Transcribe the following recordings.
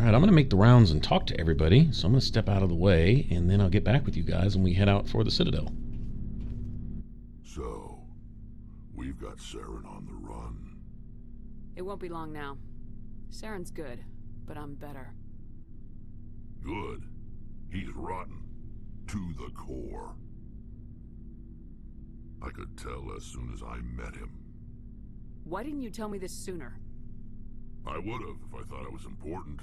Alright, I'm gonna make the rounds and talk to everybody, so I'm gonna step out of the way, and then I'll get back with you guys when we head out for the Citadel. So, we've got Saren on the run. It won't be long now. Saren's good, but I'm better. Good. He's rotten. To the core. I could tell as soon as I met him. Why didn't you tell me this sooner? I would have if I thought it was important.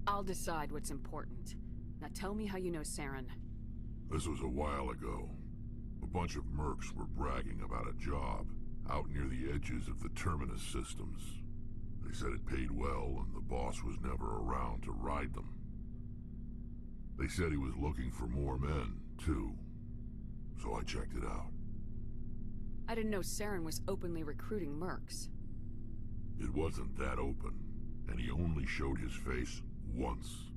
I'll decide what's important. Now tell me how you know Saren. This was a while ago. A bunch of mercs were bragging about a job out near the edges of the Terminus systems. They said it paid well and the boss was never around to ride them. They said he was looking for more men, too. So I checked it out. I didn't know Saren was openly recruiting mercs. It wasn't that open, and he only showed his face once.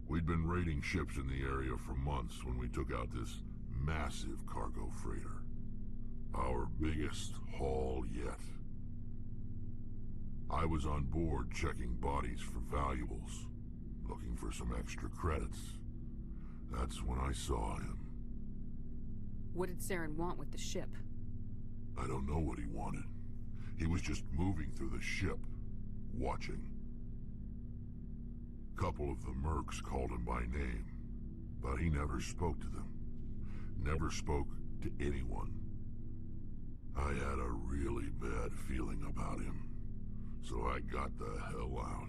We'd been raiding ships in the area for months when we took out this massive cargo freighter. Our biggest haul yet. I was on board checking bodies for valuables, looking for some extra credits. That's when I saw him. What did Saren want with the ship? I don't know what he wanted. He was just moving through the ship, watching. Couple of the mercs called him by name, but he never spoke to them. Never spoke to anyone. I had a really bad feeling about him, so I got the hell out.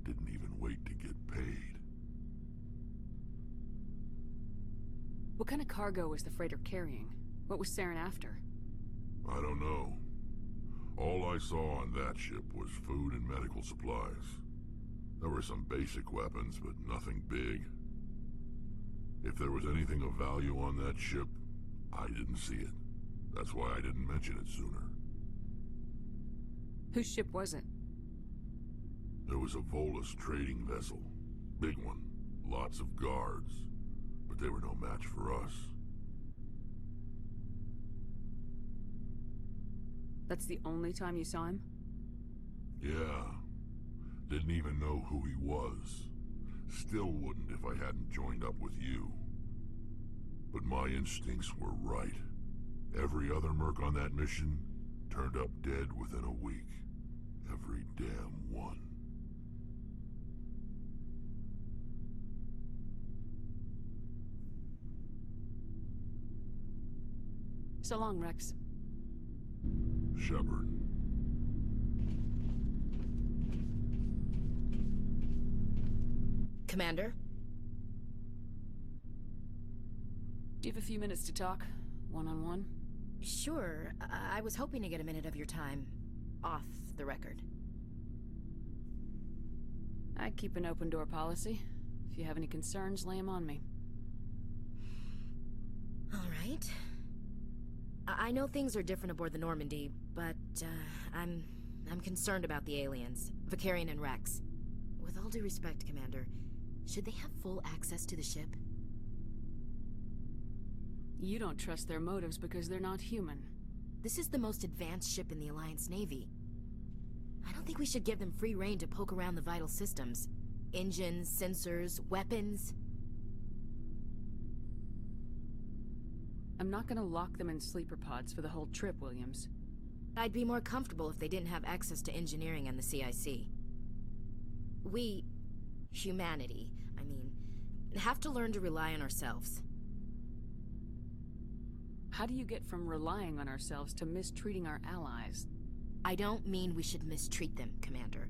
Didn't even wait to get paid. What kind of cargo was the freighter carrying? What was Saren after? I don't know. All I saw on that ship was food and medical supplies. There were some basic weapons, but nothing big. If there was anything of value on that ship, I didn't see it. That's why I didn't mention it sooner. Whose ship was it? There was a Volus trading vessel. Big one. Lots of guards. But they were no match for us. That's the only time you saw him? Yeah. Didn't even know who he was. Still wouldn't if I hadn't joined up with you. But my instincts were right. Every other merc on that mission turned up dead within a week. Every damn one. So long, Rex. Shepard. Commander? Do you have a few minutes to talk? One-on-one? Sure. I was hoping to get a minute of your time. Off the record. I keep an open door policy. If you have any concerns, lay them on me. All right. I know things are different aboard the Normandy, but I'm concerned about the aliens, Vicarian and Rex. With all due respect, Commander, should they have full access to the ship? You don't trust their motives because they're not human. This is the most advanced ship in the Alliance Navy. I don't think we should give them free rein to poke around the vital systems. Engines, sensors, weapons. I'm not gonna lock them in sleeper pods for the whole trip, Williams. I'd be more comfortable if they didn't have access to engineering and the CIC. We, humanity, I mean, have to learn to rely on ourselves. How do you get from relying on ourselves to mistreating our allies? I don't mean we should mistreat them, Commander.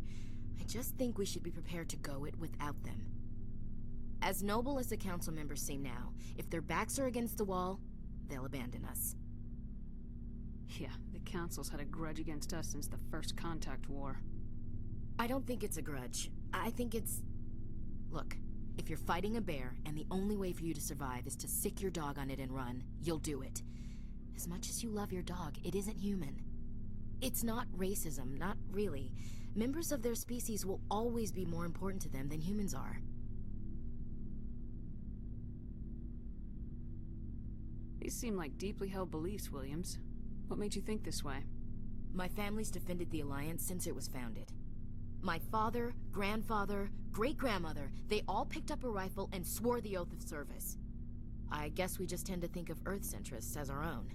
I just think we should be prepared to go it without them. As noble as the Council members seem now, if their backs are against the wall, they'll abandon us. Yeah, the Council's had a grudge against us since the First Contact War. I don't think it's a grudge. I think it's... Look, if you're fighting a bear and the only way for you to survive is to sick your dog on it and run, you'll do it. As much as you love your dog, it isn't human. It's not racism, not really. Members of their species will always be more important to them than humans are. These seem like deeply held beliefs, Williams. What made you think this way? My family's defended the Alliance since it was founded. My father, grandfather, great-grandmother, they all picked up a rifle and swore the oath of service. I guess we just tend to think of Earth's interests as our own.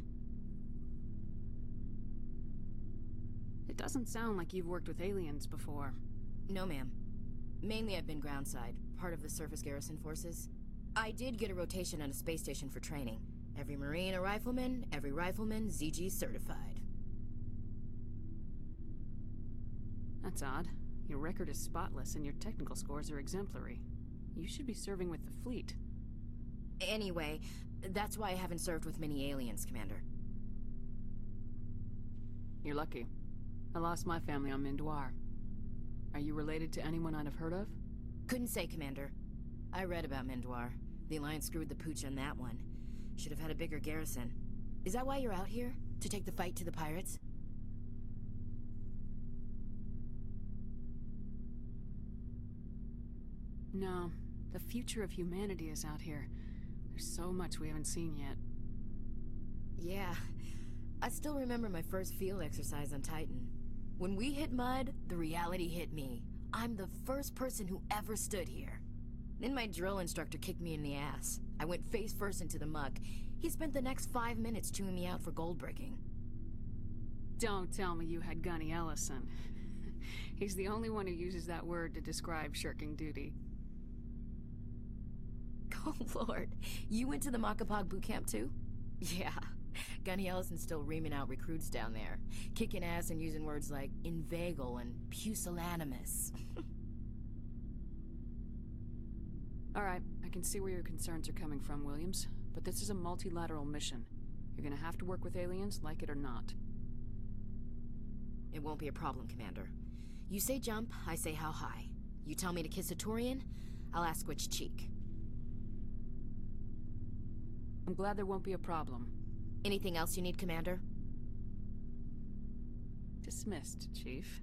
It doesn't sound like you've worked with aliens before. No, ma'am. Mainly I've been groundside, part of the surface garrison forces. I did get a rotation on a space station for training. Every Marine a rifleman, every rifleman ZG certified. That's odd. Your record is spotless and your technical scores are exemplary. You should be serving with the fleet. Anyway, that's why I haven't served with many aliens, Commander. You're lucky. I lost my family on Mindoir. Are you related to anyone I'd have heard of? Couldn't say, Commander. I read about Mindoir. The Alliance screwed the pooch on that one. Should have had a bigger garrison. Is that why you're out here? To take the fight to the pirates? No. The future of humanity is out here. There's so much we haven't seen yet. Yeah. I still remember my first field exercise on Titan. When we hit mud, the reality hit me. I'm the first person who ever stood here. Then my drill instructor kicked me in the ass. I went face first into the muck. He spent the next 5 minutes chewing me out for gold bricking. Don't tell me you had Gunny Ellison. He's the only one who uses that word to describe shirking duty. Oh, Lord. You went to the Makapog boot camp, too? Yeah. Gunny Ellison's still reaming out recruits down there. Kicking ass and using words like inveigle and pusillanimous. Alright, I can see where your concerns are coming from, Williams. But this is a multilateral mission. You're gonna have to work with aliens, like it or not. It won't be a problem, Commander. You say jump, I say how high. You tell me to kiss a Turian, I'll ask which cheek. I'm glad there won't be a problem. Anything else you need, Commander? Dismissed, Chief.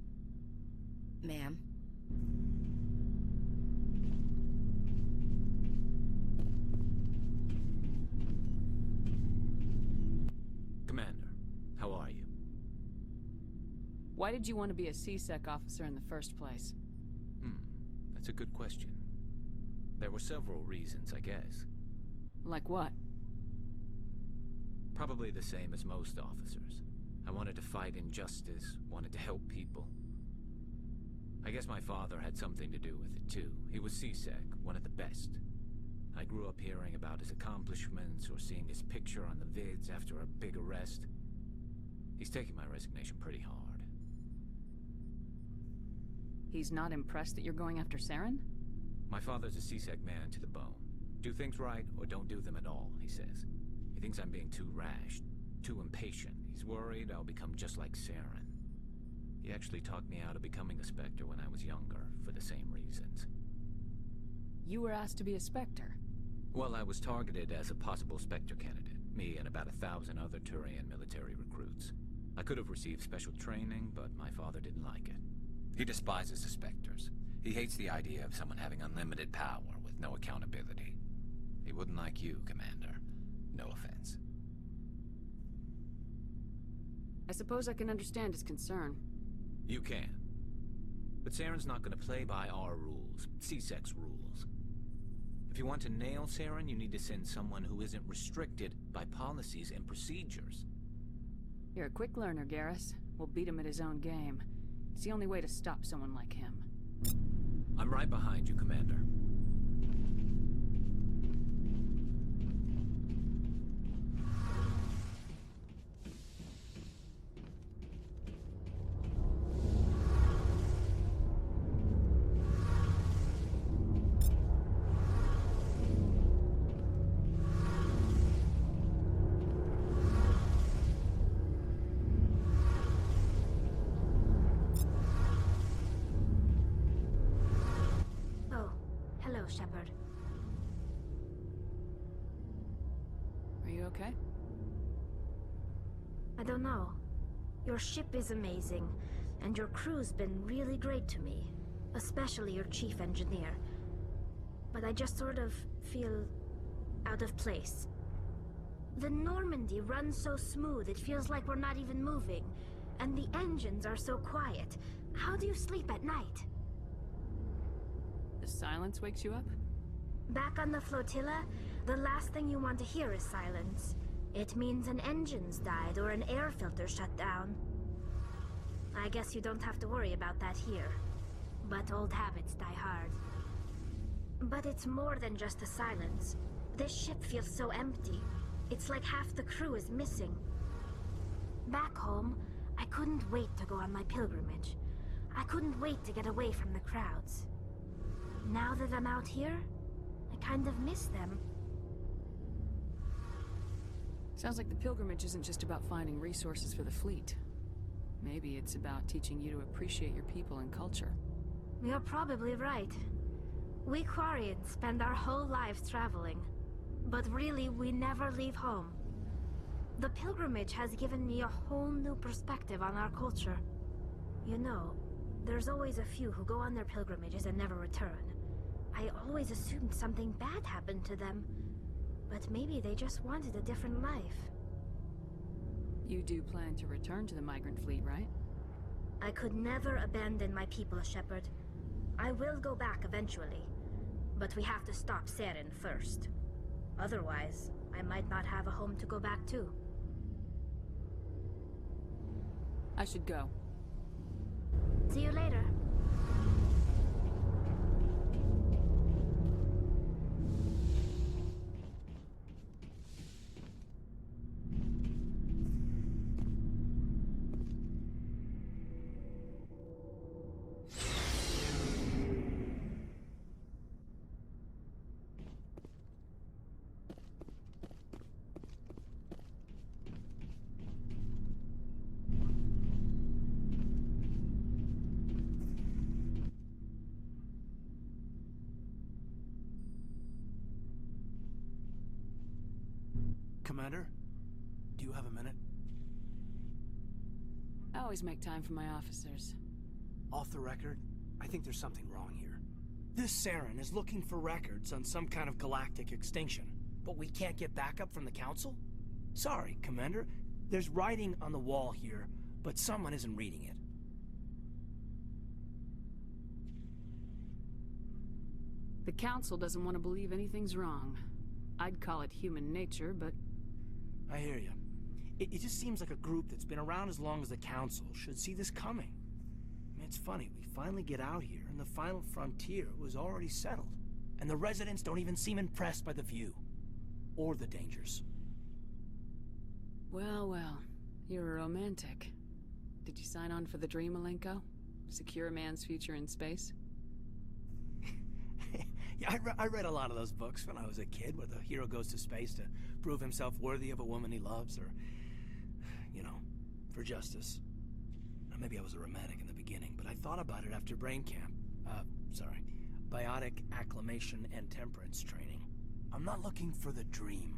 Ma'am. Commander, how are you? Why did you want to be a C-Sec officer in the first place? That's a good question. There were several reasons, I guess. Like what? Probably the same as most officers. I wanted to fight injustice, wanted to help people. I guess my father had something to do with it too. He was C-Sec, one of the best. I grew up hearing about his accomplishments or seeing his picture on the vids after a big arrest. He's taking my resignation pretty hard. He's not impressed that you're going after Saren? My father's a C-Sec man to the bone. Do things right or don't do them at all, he says. He thinks I'm being too rash, too impatient. He's worried I'll become just like Saren. He actually talked me out of becoming a Spectre when I was younger, for the same reasons. You were asked to be a Spectre? Well, I was targeted as a possible Spectre candidate. Me and about 1,000 other Turian military recruits. I could have received special training, but my father didn't like it. He despises the Spectres. He hates the idea of someone having unlimited power with no accountability. He wouldn't like you, Commander. No offense. I suppose I can understand his concern. You can. But Saren's not going to play by our rules, C-Sec's rules. If you want to nail Saren, you need to send someone who isn't restricted by policies and procedures. You're a quick learner, Garrus. We'll beat him at his own game. It's the only way to stop someone like him. I'm right behind you, Commander. Shepard. Are you okay? I don't know. Your ship is amazing, and your crew's been really great to me. Especially your chief engineer. But I just sort of feel out of place. The Normandy runs so smooth, it feels like we're not even moving. And the engines are so quiet. How do you sleep at night? The silence wakes you up? Back on the flotilla, the last thing you want to hear is silence. It means an engine's died or an air filter shut down. I guess you don't have to worry about that here. But old habits die hard. But it's more than just the silence. This ship feels so empty. It's like half the crew is missing. Back home, I couldn't wait to go on my pilgrimage. I couldn't wait to get away from the crowds. Now that I'm out here, I kind of miss them. Sounds like the pilgrimage isn't just about finding resources for the fleet. Maybe it's about teaching you to appreciate your people and culture. You're probably right. We Quarians spend our whole lives traveling. But really, we never leave home. The pilgrimage has given me a whole new perspective on our culture. You know, there's always a few who go on their pilgrimages and never return. I always assumed something bad happened to them. But maybe they just wanted a different life. You do plan to return to the migrant fleet, right? I could never abandon my people, Shepard. I will go back eventually. But we have to stop Saren first. Otherwise, I might not have a home to go back to. I should go. See you later. Commander, do you have a minute? I always make time for my officers. Off the record, I think there's something wrong here. This Saren is looking for records on some kind of galactic extinction, but we can't get backup from the Council? Sorry, Commander. There's writing on the wall here, but someone isn't reading it. The Council doesn't want to believe anything's wrong. I'd call it human nature, but... I hear you. It just seems like a group that's been around as long as the Council should see this coming. I mean, it's funny, we finally get out here, and the final frontier was already settled. And the residents don't even seem impressed by the view. Or the dangers. Well, well. You're a romantic. Did you sign on for the dream, Malenko? Secure a man's future in space? Yeah, I read a lot of those books when I was a kid, where the hero goes to space to prove himself worthy of a woman he loves, or, you know, for justice. Now, maybe I was a romantic in the beginning, but I thought about it after brain camp. Biotic acclimation and temperance training. I'm not looking for the dream.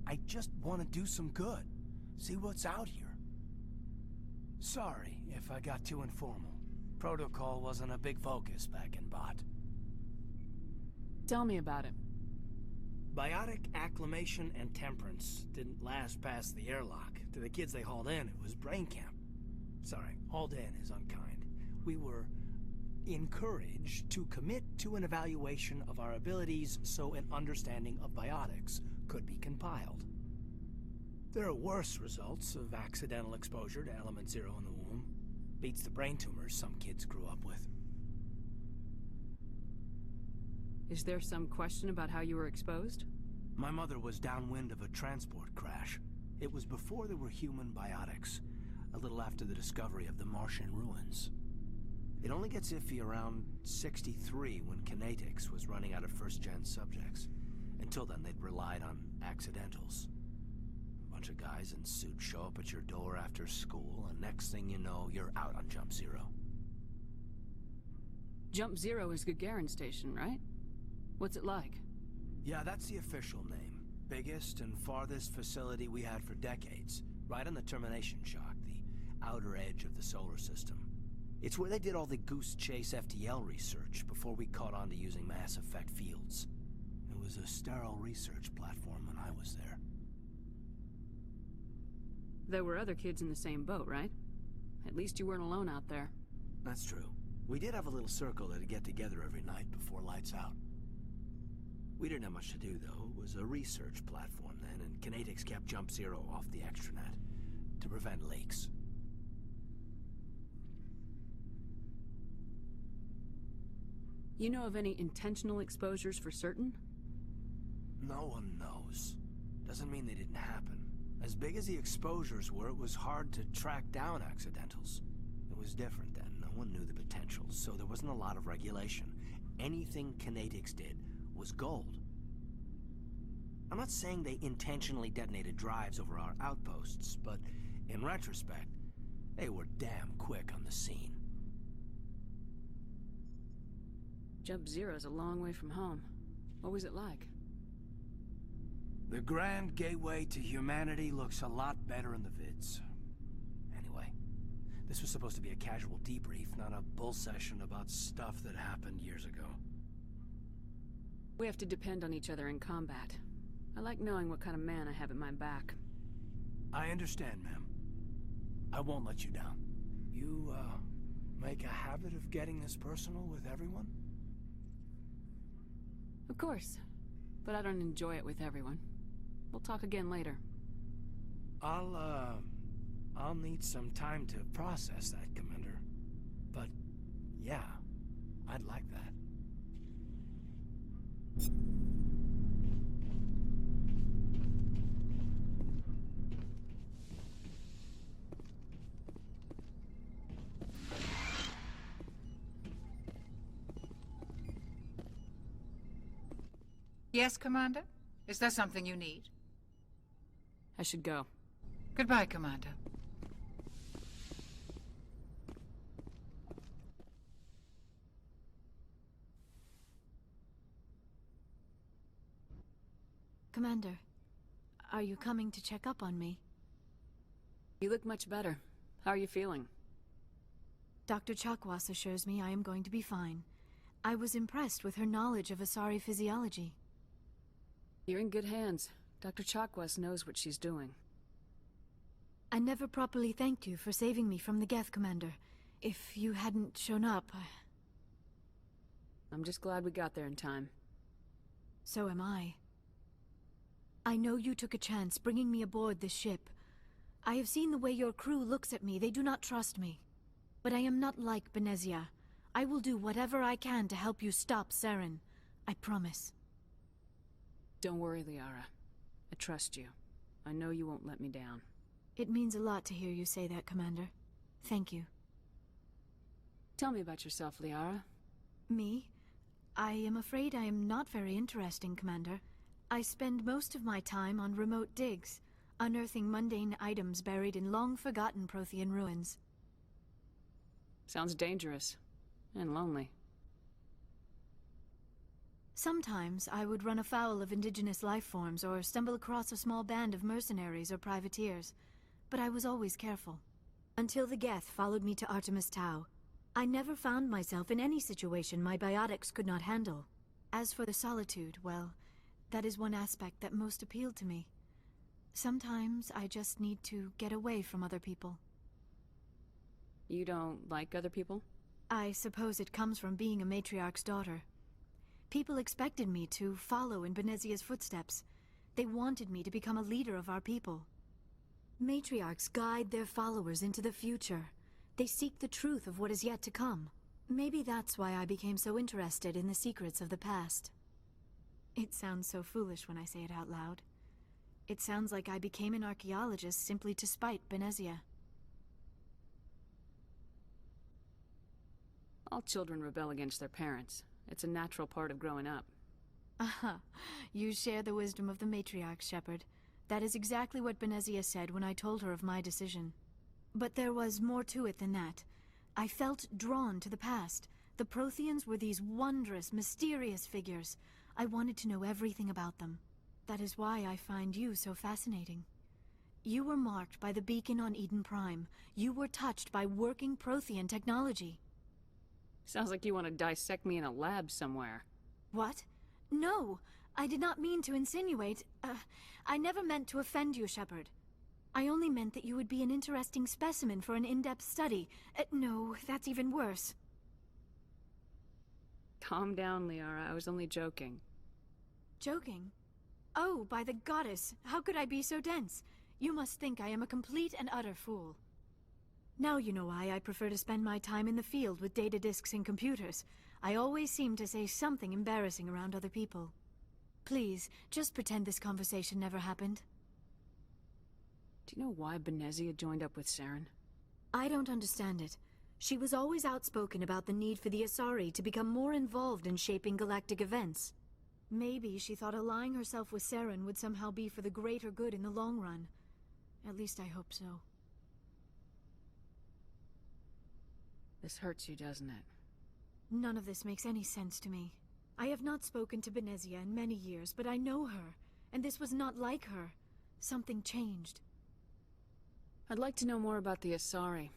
I just want to do some good. See what's out here. Sorry if I got too informal. Protocol wasn't a big focus back in Bot. Tell me about it. Biotic acclimation and temperance didn't last past the airlock. To the kids they hauled in, it was brain camp. Sorry, hauled in is unkind. We were encouraged to commit to an evaluation of our abilities so an understanding of biotics could be compiled. There are worse results of accidental exposure to Element Zero in the womb. Beats the brain tumors some kids grew up with. Is there some question about how you were exposed? My mother was downwind of a transport crash. It was before there were human biotics, a little after the discovery of the Martian ruins. It only gets iffy around 63 when kinetics was running out of first-gen subjects. Until then, they'd relied on accidentals. A bunch of guys in suits show up at your door after school, and next thing you know, you're out on Jump Zero. Jump Zero is Gagarin Station, right? What's it like? Yeah, that's the official name. Biggest and farthest facility we had for decades. Right on the termination shock, the outer edge of the solar system. It's where they did all the Goose Chase FTL research before we caught on to using mass effect fields. It was a sterile research platform when I was there. There were other kids in the same boat, right? At least you weren't alone out there. That's true. We did have a little circle that'd get together every night before lights out. We didn't have much to do, though. It was a research platform then, and Kinetics kept Jump Zero off the extranet to prevent leaks. You know of any intentional exposures for certain? No one knows. Doesn't mean they didn't happen. As big as the exposures were, it was hard to track down accidentals. It was different then. No one knew the potential, so there wasn't a lot of regulation. Anything Kinetics did was gold. I'm not saying they intentionally detonated drives over our outposts, but in retrospect, they were damn quick on the scene. Jump Zero's a long way from home. What was it like? The grand gateway to humanity looks a lot better in the vids. Anyway, this was supposed to be a casual debrief, not a bull session about stuff that happened years ago. We have to depend on each other in combat. I like knowing what kind of man I have at my back. I understand, ma'am. I won't let you down. You, make a habit of getting this personal with everyone? Of course. But I don't enjoy it with everyone. We'll talk again later. I'll need some time to process that, Commander. But, yeah, I'd like that. Yes, Commander? Is there something you need? I should go. Goodbye, Commander. Commander, are you coming to check up on me? You look much better. How are you feeling? Dr. Chakwas assures me I am going to be fine. I was impressed with her knowledge of Asari physiology. You're in good hands. Dr. Chakwas knows what she's doing. I never properly thanked you for saving me from the Geth, Commander. If you hadn't shown up, I'm just glad we got there in time. So am I. I know you took a chance bringing me aboard this ship. I have seen the way your crew looks at me. They do not trust me. But I am not like Benezia. I will do whatever I can to help you stop Saren. I promise. Don't worry, Liara. I trust you. I know you won't let me down. It means a lot to hear you say that, Commander. Thank you. Tell me about yourself, Liara. Me? I am afraid I am not very interesting, Commander. I spend most of my time on remote digs, unearthing mundane items buried in long-forgotten Prothean ruins. Sounds dangerous. And lonely. Sometimes I would run afoul of indigenous life forms or stumble across a small band of mercenaries or privateers, but I was always careful. Until the Geth followed me to Artemis Tau, I never found myself in any situation my biotics could not handle. As for the solitude, well, that is one aspect that most appealed to me. Sometimes I just need to get away from other people. You don't like other people? I suppose it comes from being a matriarch's daughter. People expected me to follow in Benezia's footsteps. They wanted me to become a leader of our people. Matriarchs guide their followers into the future. They seek the truth of what is yet to come. Maybe that's why I became so interested in the secrets of the past. It sounds so foolish when I say it out loud. It sounds like I became an archaeologist simply to spite Benezia. All children rebel against their parents. It's a natural part of growing up. Aha, you share the wisdom of the matriarch, Shepard. That is exactly what Benezia said when I told her of my decision. But there was more to it than that. I felt drawn to the past. The Protheans were these wondrous, mysterious figures. I wanted to know everything about them. That is why I find you so fascinating. You were marked by the beacon on Eden Prime. You were touched by working Prothean technology. Sounds like you want to dissect me in a lab somewhere. What? No! I did not mean to insinuate. I never meant to offend you, Shepard. I only meant that you would be an interesting specimen for an in-depth study. No, that's even worse. Calm down, Liara. I was only joking. Joking? Oh, by the goddess, how could I be so dense? You must think I am a complete and utter fool. Now you know why I prefer to spend my time in the field with data disks and computers. I always seem to say something embarrassing around other people. Please, just pretend this conversation never happened. Do you know why Benezia joined up with Saren? I don't understand it. She was always outspoken about the need for the Asari to become more involved in shaping galactic events. Maybe she thought allying herself with Saren would somehow be for the greater good in the long run. At least I hope so. This hurts you, doesn't it? None of this makes any sense to me. I have not spoken to Benezia in many years, but I know her, and this was not like her. Something changed. I'd like to know more about the Asari.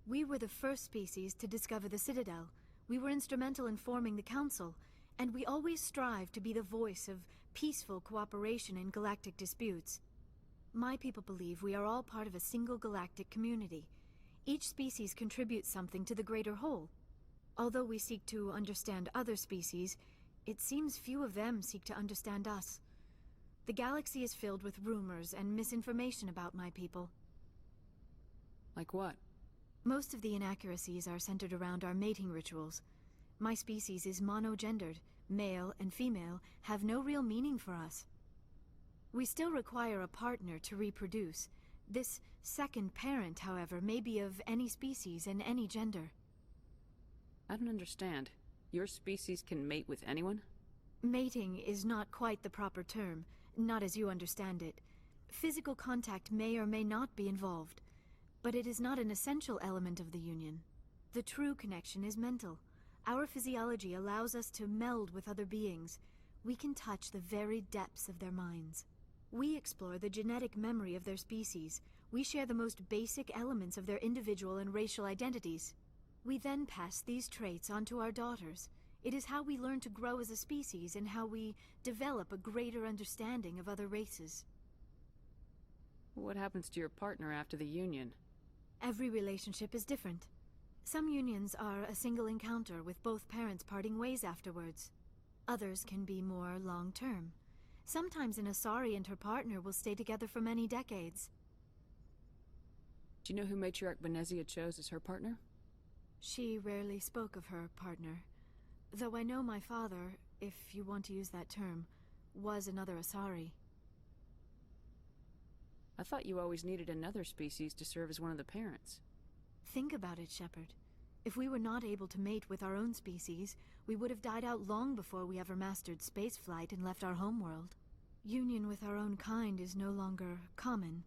We were the first species to discover the Citadel. We were instrumental in forming the Council, and we always strive to be the voice of peaceful cooperation in galactic disputes. My people believe we are all part of a single galactic community. Each species contributes something to the greater whole. Although we seek to understand other species, it seems few of them seek to understand us. The galaxy is filled with rumors and misinformation about my people. Like what? Most of the inaccuracies are centered around our mating rituals. My species is monogendered. Male and female have no real meaning for us. We still require a partner to reproduce. This second parent, however, may be of any species and any gender. I don't understand. Your species can mate with anyone? Mating is not quite the proper term, not as you understand it. Physical contact may or may not be involved, but it is not an essential element of the union. The true connection is mental. Our physiology allows us to meld with other beings. We can touch the very depths of their minds. We explore the genetic memory of their species. We share the most basic elements of their individual and racial identities. We then pass these traits on to our daughters. It is how we learn to grow as a species and how we develop a greater understanding of other races. What happens to your partner after the union? Every relationship is different. Some unions are a single encounter with both parents parting ways afterwards. Others can be more long-term. Sometimes an Asari and her partner will stay together for many decades. Do you know who Matriarch Benezia chose as her partner? She rarely spoke of her partner. Though I know my father, if you want to use that term, was another Asari. I thought you always needed another species to serve as one of the parents. Think about it, Shepard. If we were not able to mate with our own species, we would have died out long before we ever mastered spaceflight and left our homeworld. Union with our own kind is no longer common,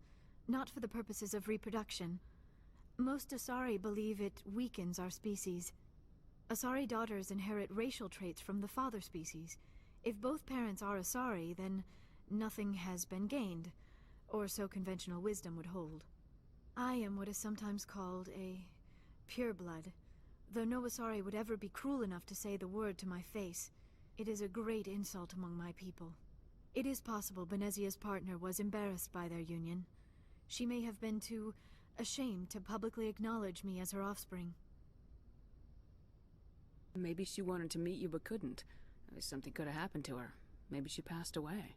not for the purposes of reproduction. Most Asari believe it weakens our species. Asari daughters inherit racial traits from the father species. If both parents are Asari, then nothing has been gained, or so conventional wisdom would hold. I am what is sometimes called a pureblood, though no Asari would ever be cruel enough to say the word to my face. It is a great insult among my people. It is possible Benezia's partner was embarrassed by their union. She may have been too ashamed to publicly acknowledge me as her offspring. Maybe she wanted to meet you but couldn't. Something could have happened to her. Maybe she passed away.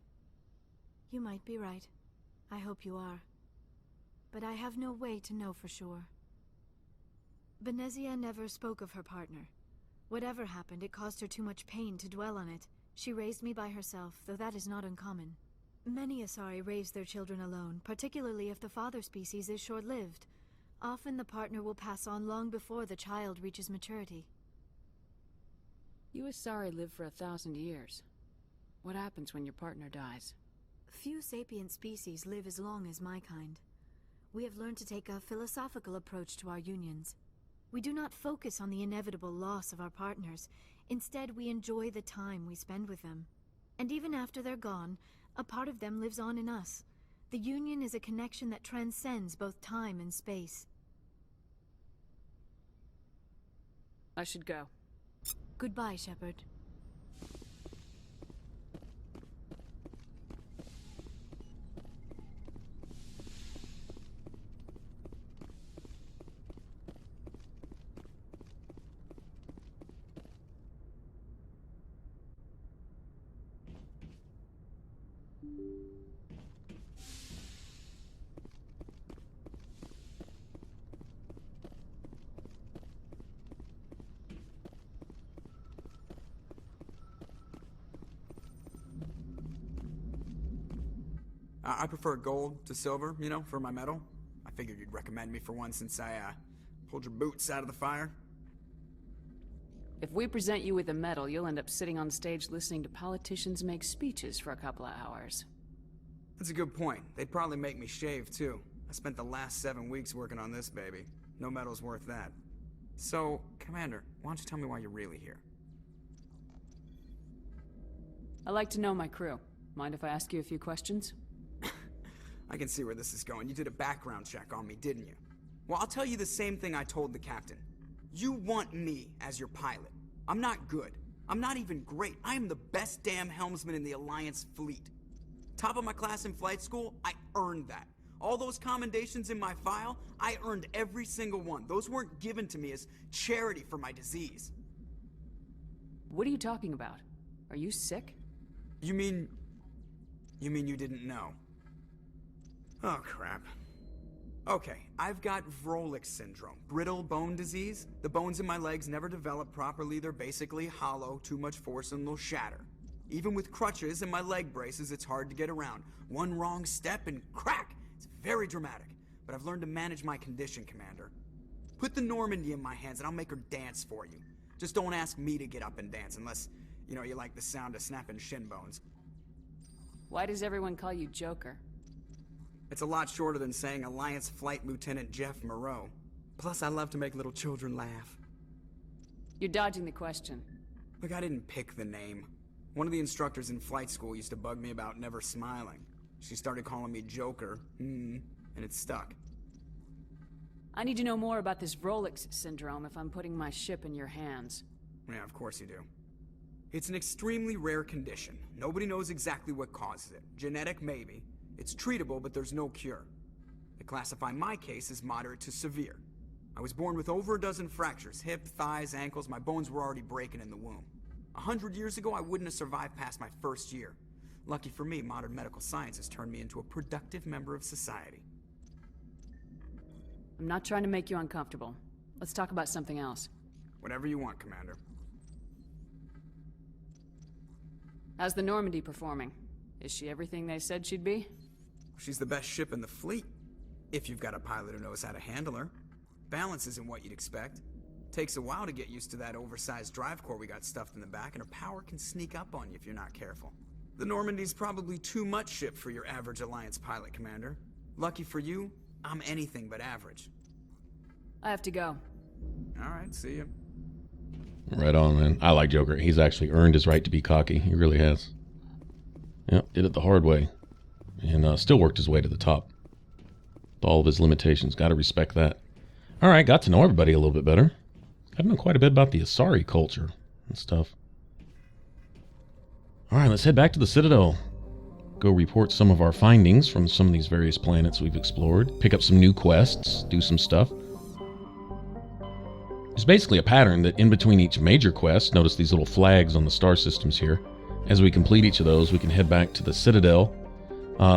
You might be right. I hope you are. But I have no way to know for sure. Benezia never spoke of her partner. Whatever happened, it caused her too much pain to dwell on it. She raised me by herself, though that is not uncommon. Many Asari raise their children alone, particularly if the father species is short-lived. Often the partner will pass on long before the child reaches maturity. You Asari live for 1,000 years. What happens when your partner dies? Few sapient species live as long as my kind. We have learned to take a philosophical approach to our unions. We do not focus on the inevitable loss of our partners. Instead, we enjoy the time we spend with them. And even after they're gone, a part of them lives on in us. The union is a connection that transcends both time and space. I should go. Goodbye, Shepard. I prefer gold to silver, you know, for my medal. I figured you'd recommend me for one since I, pulled your boots out of the fire. If we present you with a medal, you'll end up sitting on stage listening to politicians make speeches for a couple of hours. That's a good point. They'd probably make me shave, too. I spent the last 7 weeks working on this baby. No medal's worth that. So, Commander, why don't you tell me why you're really here? I like to know my crew. Mind if I ask you a few questions? I can see where this is going. You did a background check on me, didn't you? Well, I'll tell you the same thing I told the captain. You want me as your pilot. I'm not good. I'm not even great. I am the best damn helmsman in the Alliance fleet. Top of my class in flight school, I earned that. All those commendations in my file, I earned every single one. Those weren't given to me as charity for my disease. What are you talking about? Are you sick? You mean you didn't know? Oh, crap. Okay, I've got Vrolik syndrome, brittle bone disease. The bones in my legs never develop properly. They're basically hollow, too much force and they'll shatter. Even with crutches and my leg braces, it's hard to get around. One wrong step and crack! It's very dramatic, but I've learned to manage my condition, Commander. Put the Normandy in my hands and I'll make her dance for you. Just don't ask me to get up and dance unless, you know, you like the sound of snapping shin bones. Why does everyone call you Joker? It's a lot shorter than saying Alliance Flight Lieutenant Jeff Moreau. Plus, I love to make little children laugh. You're dodging the question. Look, I didn't pick the name. One of the instructors in flight school used to bug me about never smiling. She started calling me Joker, and it stuck. I need to know more about this Vrolik syndrome if I'm putting my ship in your hands. Yeah, of course you do. It's an extremely rare condition. Nobody knows exactly what causes it. Genetic, maybe. It's treatable, but there's no cure. They classify my case as moderate to severe. I was born with over a dozen fractures, hip, thighs, ankles. My bones were already breaking in the womb. 100 years ago, I wouldn't have survived past my first year. Lucky for me, modern medical science has turned me into a productive member of society. I'm not trying to make you uncomfortable. Let's talk about something else. Whatever you want, Commander. How's the Normandy performing? Is she everything they said she'd be? She's the best ship in the fleet, if you've got a pilot who knows how to handle her. Balance isn't what you'd expect. Takes a while to get used to that oversized drive core we got stuffed in the back, and her power can sneak up on you if you're not careful. The Normandy's probably too much ship for your average Alliance pilot, Commander. Lucky for you, I'm anything but average. I have to go. Alright, see you. Right on, man. I like Joker. He's actually earned his right to be cocky. He really has. Yep, did it the hard way. And still worked his way to the top. With all of his limitations. Gotta respect that. Alright, got to know everybody a little bit better. Got to know quite a bit about the Asari culture and stuff. Alright, let's head back to the Citadel. Go report some of our findings from some of these various planets we've explored. Pick up some new quests. Do some stuff. There's basically a pattern that in between each major quest, notice these little flags on the star systems here. As we complete each of those, we can head back to the Citadel,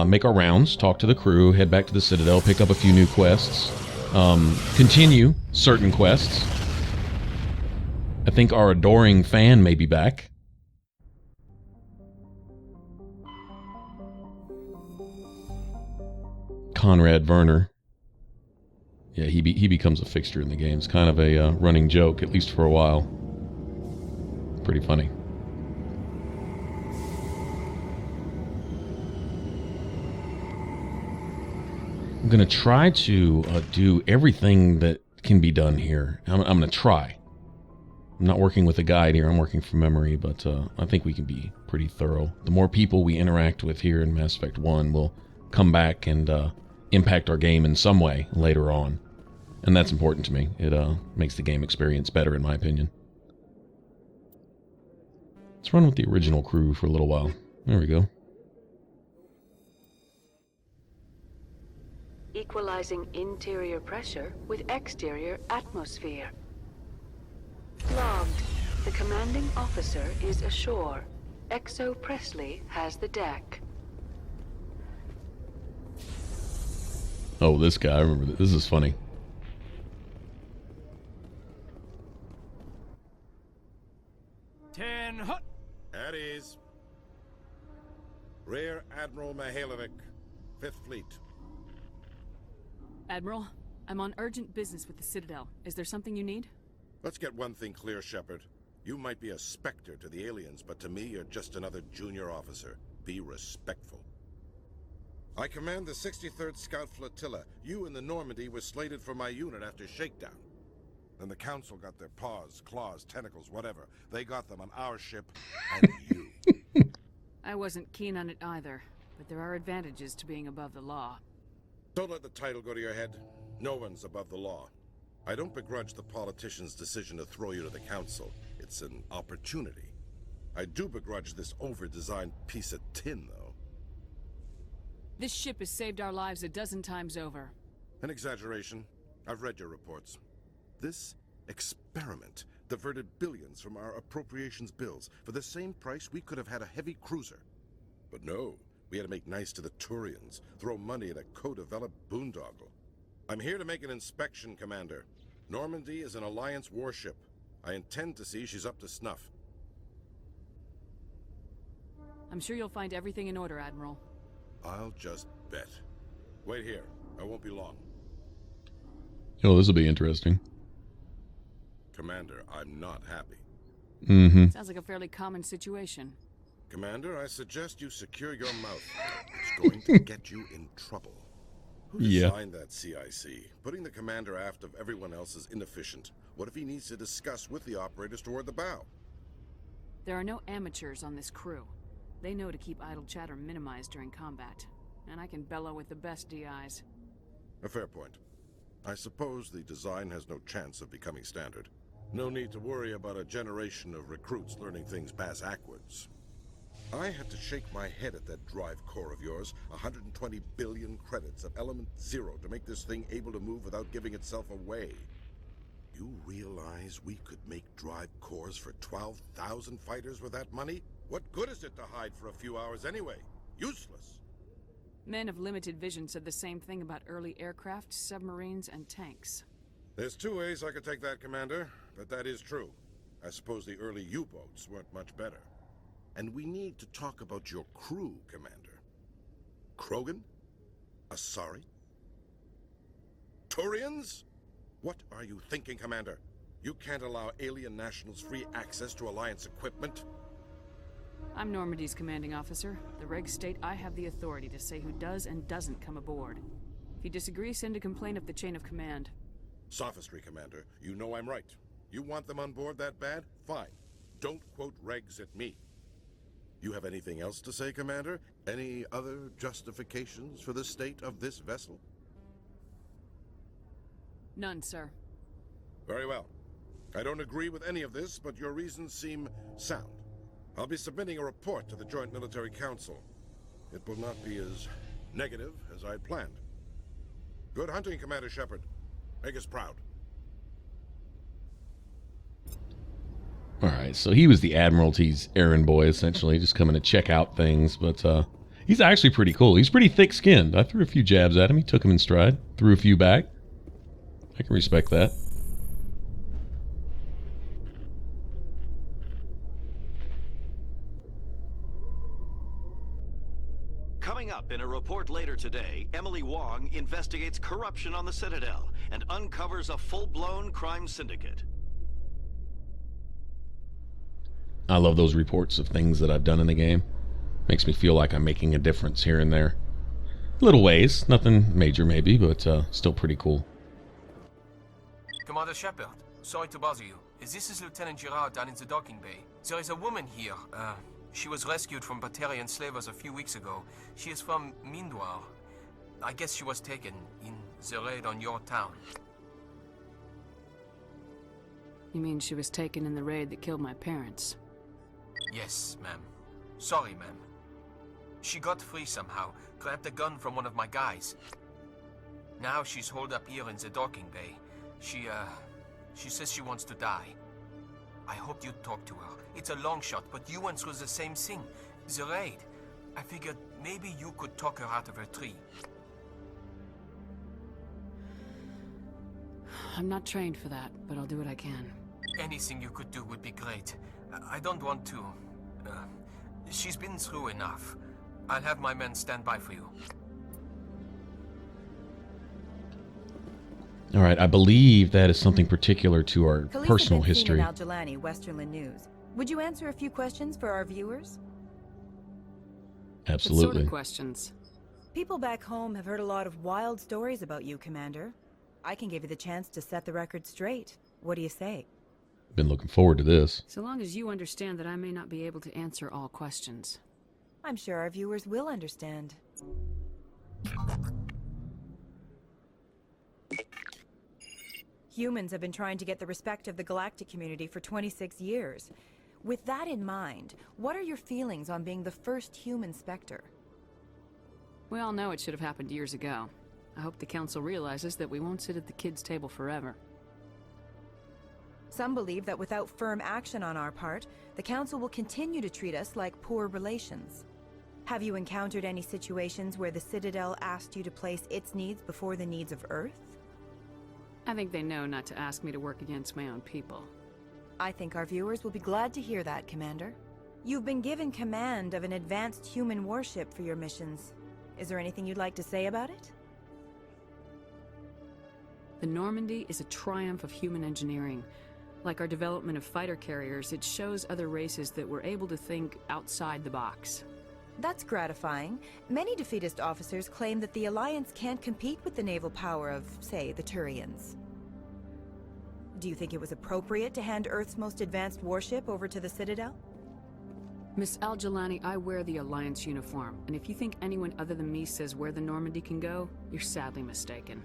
make our rounds, talk to the crew, head back to the Citadel, pick up a few new quests, continue certain quests. I think our adoring fan may be back. Conrad Werner. Yeah, he becomes a fixture in the game. It's kind of a running joke, at least for a while. Pretty funny. I'm going to try to do everything that can be done here. I'm going to try. I'm not working with a guide here. I'm working from memory, but I think we can be pretty thorough. The more people we interact with here in Mass Effect 1 will come back and impact our game in some way later on. And that's important to me. It makes the game experience better, in my opinion. Let's run with the original crew for a little while. There we go. Equalizing interior pressure with exterior atmosphere. Logged. The commanding officer is ashore. Exo Presley has the deck. Oh, this guy. I remember this. This is funny. At ease. Rear Admiral Mihailovic, Fifth Fleet. Admiral, I'm on urgent business with the Citadel. Is there something you need? Let's get one thing clear, Shepard. You might be a specter to the aliens, but to me, you're just another junior officer. Be respectful. I command the 63rd Scout Flotilla. You and the Normandy were slated for my unit after shakedown. Then the Council got their paws, claws, tentacles, whatever. They got them on our ship, and you. I wasn't keen on it either, but there are advantages to being above the law. Don't let the title go to your head. No one's above the law. I don't begrudge the politician's decision to throw you to the Council. It's an opportunity. I do begrudge this over-designed piece of tin, though. This ship has saved our lives a dozen times over. An exaggeration. I've read your reports. This experiment diverted billions from our appropriations bills. For the same price, we could have had a heavy cruiser. But no, we had to make nice to the Turians, throw money at a co-developed boondoggle. I'm here to make an inspection, Commander. Normandy is an Alliance warship. I intend to see she's up to snuff. I'm sure you'll find everything in order, Admiral. I'll just bet. Wait here. I won't be long. Oh, this will be interesting. Commander, I'm not happy. Mm-hmm. Sounds like a fairly common situation. Commander, I suggest you secure your mouth. It's going to get you in trouble. Who designed that CIC? Putting the commander aft of everyone else is inefficient. What if he needs to discuss with the operators toward the bow? There are no amateurs on this crew. They know to keep idle chatter minimized during combat. And I can bellow with the best DIs. A fair point. I suppose the design has no chance of becoming standard. No need to worry about a generation of recruits learning things bass-ackwards. I had to shake my head at that drive core of yours. 120 billion credits at element 0 to make this thing able to move without giving itself away. You realize we could make drive cores for 12,000 fighters with that money? What good is it to hide for a few hours anyway? Useless. Men of limited vision said the same thing about early aircraft, submarines, and tanks. There's two ways I could take that, Commander, but that is true. I suppose the early U-boats weren't much better. And we need to talk about your crew, Commander. Krogan? Asari? Turians? What are you thinking, Commander? You can't allow alien nationals free access to Alliance equipment? I'm Normandy's commanding officer. The regs state I have the authority to say who does and doesn't come aboard. If you disagree, send a complaint up the chain of command. Sophistry, Commander. You know I'm right. You want them on board that bad? Fine. Don't quote regs at me. You have anything else to say, Commander? Any other justifications for the state of this vessel? None, sir. Very well. I don't agree with any of this, but your reasons seem sound. I'll be submitting a report to the Joint Military Council. It will not be as negative as I'd planned. Good hunting, Commander Shepard. Make us proud. Alright, so he was the Admiralty's errand boy, essentially, just coming to check out things, but he's actually pretty cool. He's pretty thick-skinned. I threw a few jabs at him. He took him in stride. Threw a few back. I can respect that. Coming up in a report later today, Emily Wong investigates corruption on the Citadel and uncovers a full-blown crime syndicate. I love those reports of things that I've done in the game. Makes me feel like I'm making a difference here and there. Little ways, nothing major maybe, but still pretty cool. Commander Shepard, sorry to bother you. This is Lieutenant Girard down in the docking bay. There is a woman here. She was rescued from Batarian slavers a few weeks ago. She is from Mindoir. I guess she was taken in the raid on your town. You mean she was taken in the raid that killed my parents? Yes, ma'am. Sorry, ma'am. She got free somehow, grabbed a gun from one of my guys. Now she's holed up here in the docking bay. She says she wants to die. I hoped you'd talk to her. It's a long shot, but you went through the same thing. The raid. I figured maybe you could talk her out of her tree. I'm not trained for that, but I'll do what I can. Anything you could do would be great. I don't want to... she's been through enough. I'll have my men stand by for you. All right, I believe that is something particular to our Khalifa personal Benzine history. and Al-Jalani, Westerland News. Would you answer a few questions for our viewers? Absolutely. What sort of questions? People back home have heard a lot of wild stories about you, Commander. I can give you the chance to set the record straight. What do you say? Been looking forward to this. So long as you understand that I may not be able to answer all questions. I'm sure our viewers will understand. Humans have been trying to get the respect of the galactic community for 26 years. With that in mind, what are your feelings on being the first human Spectre? We all know it should have happened years ago. I hope the Council realizes that we won't sit at the kids' table forever. Some believe that without firm action on our part, the Council will continue to treat us like poor relations. Have you encountered any situations where the Citadel asked you to place its needs before the needs of Earth? I think they know not to ask me to work against my own people. I think our viewers will be glad to hear that, Commander. You've been given command of an advanced human warship for your missions. Is there anything you'd like to say about it? The Normandy is a triumph of human engineering. Like our development of fighter carriers, it shows other races that we're able to think outside the box. That's gratifying. Many defeatist officers claim that the Alliance can't compete with the naval power of, say, the Turians. Do you think it was appropriate to hand Earth's most advanced warship over to the Citadel? Miss Al-Jalani, I wear the Alliance uniform, and if you think anyone other than me says where the Normandy can go, you're sadly mistaken.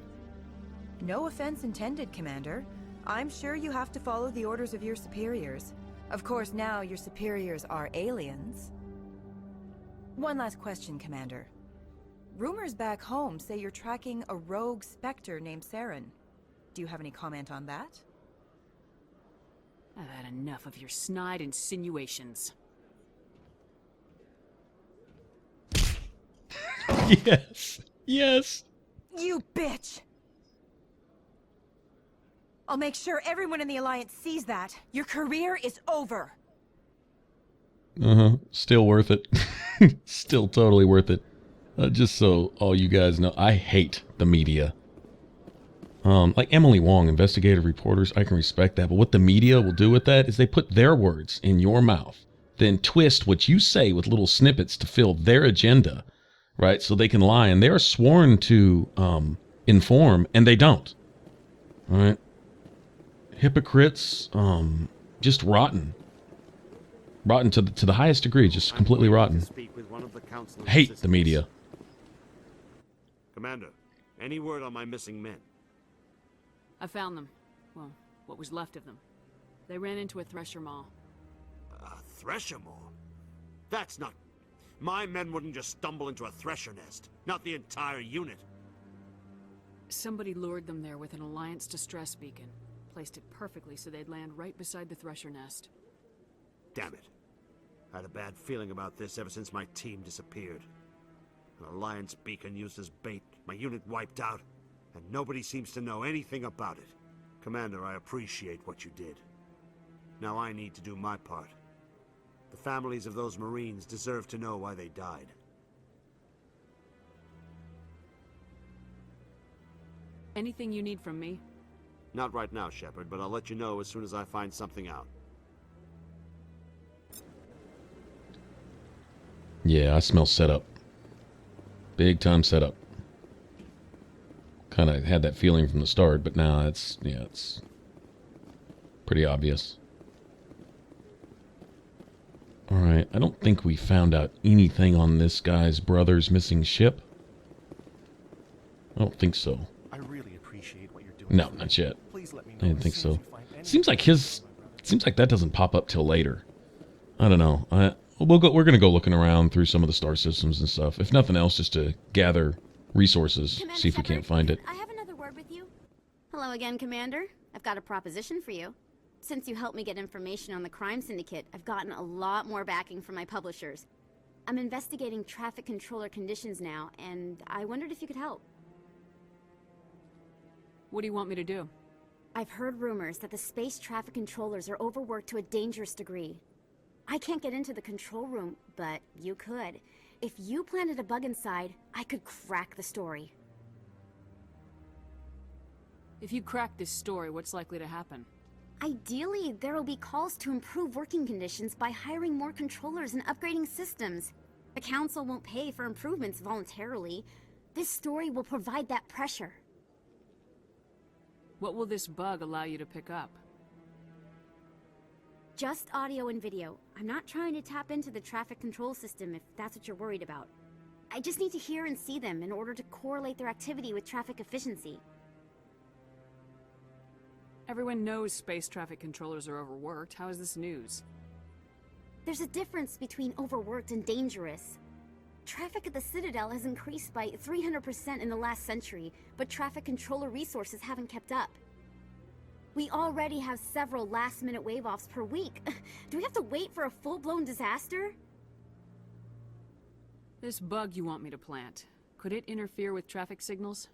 No offense intended, Commander. I'm sure you have to follow the orders of your superiors. Of course, now your superiors are aliens. One last question, Commander. Rumors back home say you're tracking a rogue Spectre named Saren. Do you have any comment on that? I've had enough of your snide insinuations. Yes. Yes. You bitch! I'll make sure everyone in the Alliance sees that. Your career is over. Still worth it. Still totally worth it. Just so all you guys know, I hate the media. Like Emily Wong, investigative reporters, I can respect that. But what the media will do with that is they put their words in your mouth, then twist what you say with little snippets to fill their agenda, right? So they can lie. And they are sworn to inform, and they don't. All right? Hypocrites, just rotten. Rotten to the highest degree, just completely rotten. Hate the media. Commander, any word on my missing men? I found them. Well, what was left of them. They ran into a thresher maw. A thresher maw? That's not... My men wouldn't just stumble into a thresher nest. Not the entire unit. Somebody lured them there with an Alliance distress beacon. Placed it perfectly so they'd land right beside the thresher nest. Damn it. I had a bad feeling about this ever since my team disappeared. An Alliance beacon used as bait, my unit wiped out, and nobody seems to know anything about it. Commander, I appreciate what you did. Now I need to do my part. The families of those Marines deserve to know why they died. Anything you need from me? Not right now, Shepard, but I'll let you know as soon as I find something out. Yeah, I smell setup. Big time setup. Kind of had that feeling from the start, but now it's pretty obvious. Alright, I don't think we found out anything on this guy's brother's missing ship. I don't think so. I really appreciate what you're doing. No, not yet. Please let me know I didn't think so. Seems like that doesn't pop up till later. I don't know. We're gonna go looking around through some of the star systems and stuff. If nothing else, just to gather resources, Commander see if we can't find it. I have another word with you. Hello again, Commander. I've got a proposition for you. Since you helped me get information on the crime syndicate, I've gotten a lot more backing from my publishers. I'm investigating traffic controller conditions now, and I wondered if you could help. What do you want me to do? I've heard rumors that the space traffic controllers are overworked to a dangerous degree. I can't get into the control room, but you could. If you planted a bug inside, I could crack the story. If you crack this story, what's likely to happen? Ideally, there will be calls to improve working conditions by hiring more controllers and upgrading systems. The Council won't pay for improvements voluntarily. This story will provide that pressure. What will this bug allow you to pick up? Just audio and video. I'm not trying to tap into the traffic control system if that's what you're worried about. I just need to hear and see them in order to correlate their activity with traffic efficiency. Everyone knows space traffic controllers are overworked. How is this news? There's a difference between overworked and dangerous. Traffic at the Citadel has increased by 300% in the last century, but traffic controller resources haven't kept up. We already have several last-minute wave-offs per week. Do we have to wait for a full-blown disaster? This bug you want me to plant, could it interfere with traffic signals?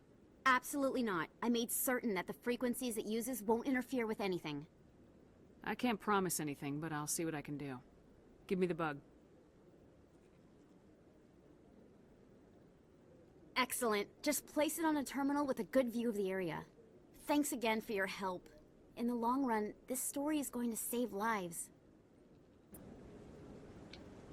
Absolutely not. I made certain that the frequencies it uses won't interfere with anything. I can't promise anything, but I'll see what I can do. Give me the bug. Excellent. Just place it on a terminal with a good view of the area. Thanks again for your help. In the long run, this story is going to save lives.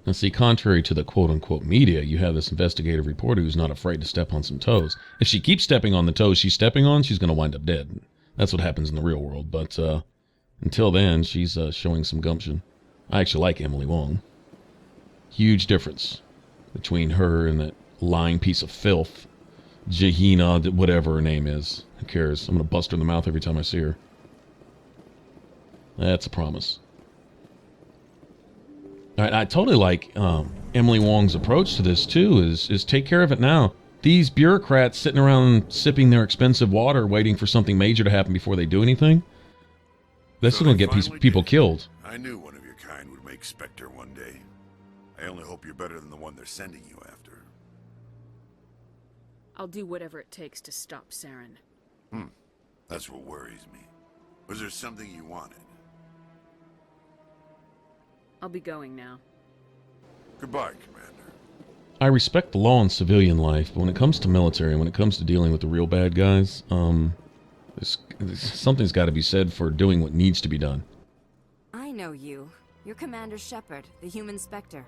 Now see, contrary to the quote-unquote media, you have this investigative reporter who's not afraid to step on some toes. If she keeps stepping on the toes she's stepping on, she's going to wind up dead. That's what happens in the real world, but until then, she's showing some gumption. I actually like Emily Wong. Huge difference between her and that lying piece of filth, Jahina, whatever her name is. Who cares? I'm going to bust her in the mouth every time I see her. That's a promise. All right, I totally like Emily Wong's approach to this too. Is take care of it now. These bureaucrats sitting around sipping their expensive water, waiting for something major to happen before they do anything. That's going to get people killed. I knew one of your kind would make Spectre one day. I only hope you're better than the one they're sending you after. I'll do whatever it takes to stop Saren. That's what worries me. Was there something you wanted? I'll be going now. Goodbye, Commander. I respect the law in civilian life, but when it comes to military, when it comes to dealing with the real bad guys, something's got to be said for doing what needs to be done. I know you. You're Commander Shepard, the human Spectre.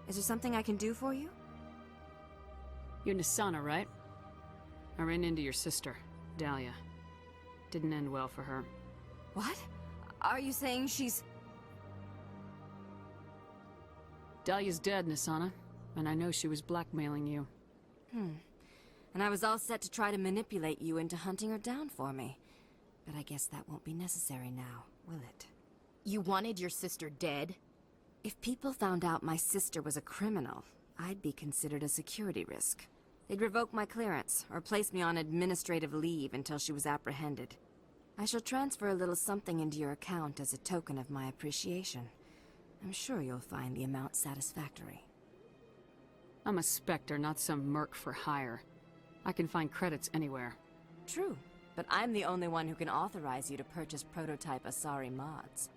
Is there something I can do for you? You're Nisana, right? I ran into your sister, Dahlia. Didn't end well for her. What? Are you saying she's... Dahlia's dead, Nisana, and I know she was blackmailing you. And I was all set to try to manipulate you into hunting her down for me. But I guess that won't be necessary now, will it? You wanted your sister dead? If people found out my sister was a criminal, I'd be considered a security risk. They'd revoke my clearance, or place me on administrative leave until she was apprehended. I shall transfer a little something into your account as a token of my appreciation. I'm sure you'll find the amount satisfactory. I'm a Spectre, not some merc for hire. I can find credits anywhere. True, but I'm the only one who can authorize you to purchase prototype Asari mods.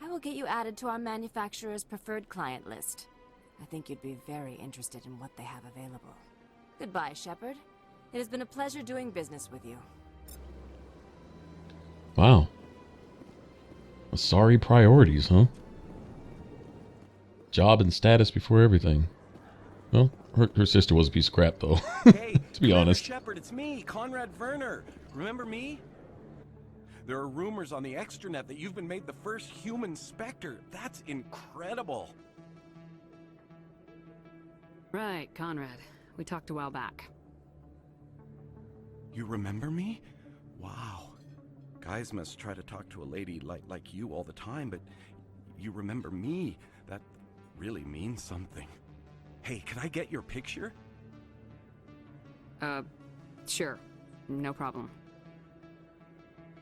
I will get you added to our manufacturer's preferred client list. I think you'd be very interested in what they have available. Goodbye, Shepard. It has been a pleasure doing business with you. Wow. Asari priorities, huh? Job and status before everything. Well, her sister was a piece of crap, though. Hey, to be honest. Shepard, it's me, Conrad Werner. Remember me? There are rumors on the extranet that you've been made the first human Spectre. That's incredible. Right, Conrad. We talked a while back. You remember me? Wow. Guys must try to talk to a lady like you all the time, but you remember me. That really means something. Hey, can I get your picture? Sure. No problem.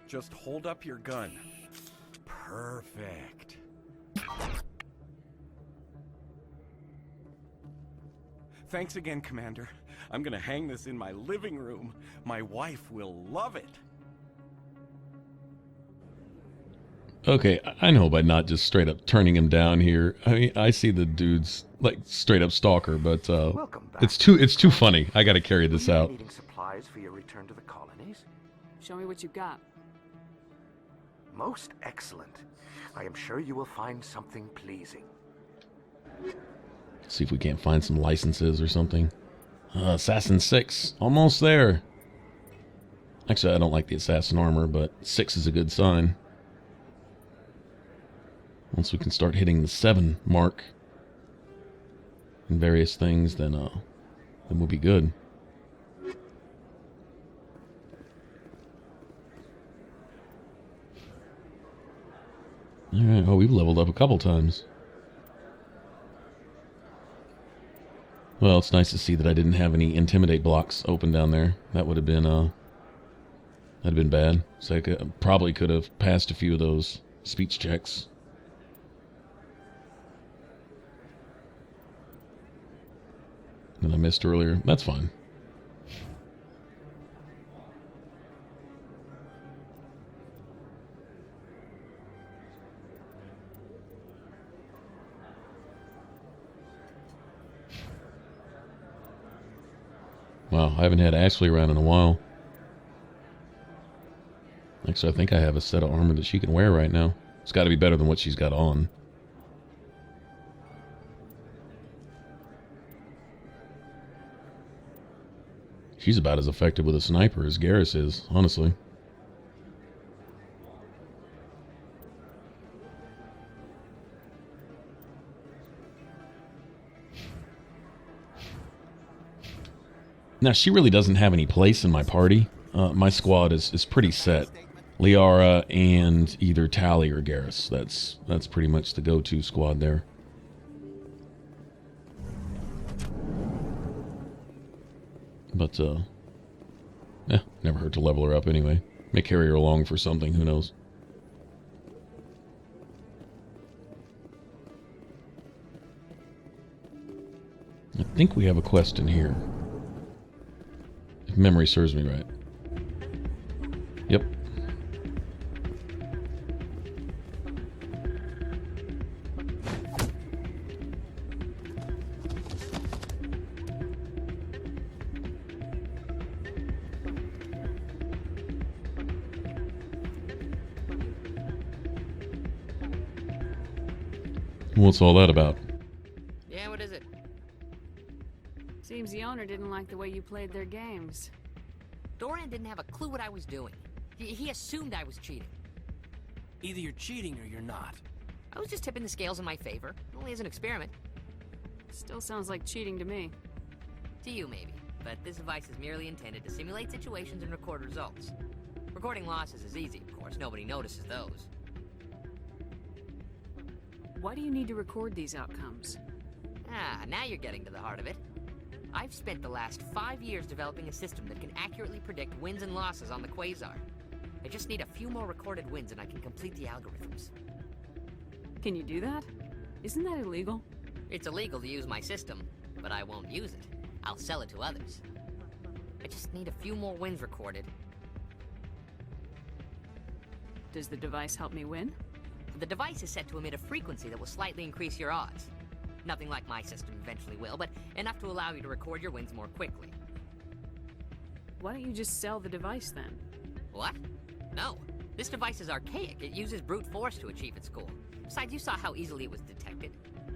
Just hold up your gun. Perfect. Thanks again, Commander. I'm gonna hang this in my living room. My wife will love it. Okay, I know by not just straight up turning him down here. I mean, I see the dude's like straight up stalker, but it's too funny. I got to carry this out. Needing supplies for your return to the colonies? Show me what you got. Most excellent. I am sure you will find something pleasing. See if we can't find some licenses or something. Assassin 6. Almost there. Actually, I don't like the assassin armor, but 6 is a good sign. Once we can start hitting the 7 mark in various things, then we'll be good. Alright, oh, we've leveled up a couple times. Well, it's nice to see that I didn't have any intimidate blocks open down there. That would have been, that'd been bad. So I probably could have passed a few of those speech checks. That I missed earlier. That's fine. Wow, I haven't had Ashley around in a while. Actually, I think I have a set of armor that she can wear right now. It's got to be better than what she's got on. She's about as effective with a sniper as Garrus is, honestly. Now, she really doesn't have any place in my party. My squad is pretty set. Liara and either Tali or Garrus. That's pretty much the go-to squad there. But, never hurt to level her up anyway. May carry her along for something, who knows. I think we have a quest in here. If memory serves me right. Yep. What's all that about? Yeah, what is it? Seems the owner didn't like the way you played their games. Doran didn't have a clue what I was doing. He assumed I was cheating. Either you're cheating or you're not. I was just tipping the scales in my favor, only as an experiment. Still sounds like cheating to me. To you, maybe. But this device is merely intended to simulate situations and record results. Recording losses is easy, of course. Nobody notices those. Why do you need to record these outcomes? Now you're getting to the heart of it. I've spent the last 5 years developing a system that can accurately predict wins and losses on the Quasar. I just need a few more recorded wins and I can complete the algorithms. Can you do that? Isn't that illegal? It's illegal to use my system, but I won't use it. I'll sell it to others. I just need a few more wins recorded. Does the device help me win? The device is set to emit a frequency that will slightly increase your odds. Nothing like my system eventually will, but enough to allow you to record your wins more quickly. Why don't you just sell the device then? What? No. This device is archaic. It uses brute force to achieve its goal. Besides, you saw how easily it was detected.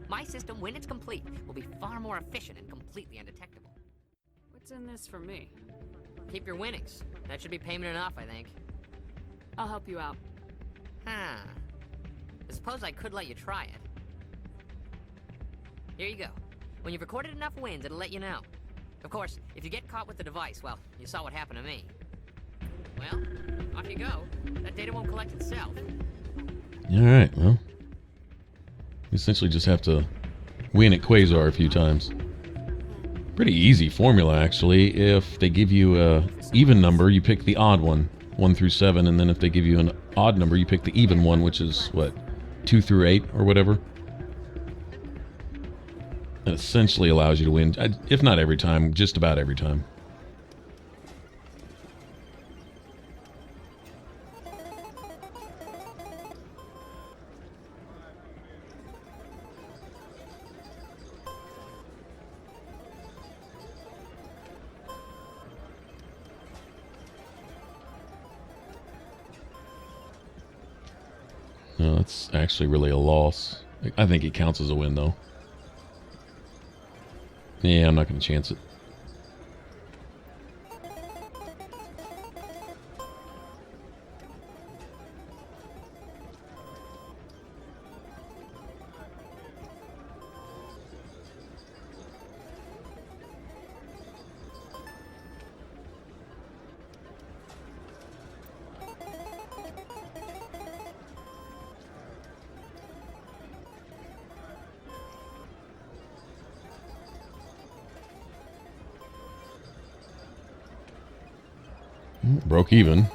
My system, when it's complete, will be far more efficient and completely undetectable. What's in this for me? Keep your winnings. That should be payment enough, I think. I'll help you out. I suppose I could let you try it. Here you go. When you've recorded enough wins, it'll let you know. Of course, if you get caught with the device, well, you saw what happened to me. Well, off you go. That data won't collect itself. Alright, well. We essentially just have to win at Quasar a few times. Pretty easy formula, actually. If they give you a even number, you pick the odd one, 1 through 7, and then if they give you an odd number, you pick the even one, which is, what, 2 through 8 or whatever. It essentially allows you to win, if not every time, just about every time. That's actually really a loss. I think it counts as a win, though. Yeah, I'm not going to chance it. Broke even.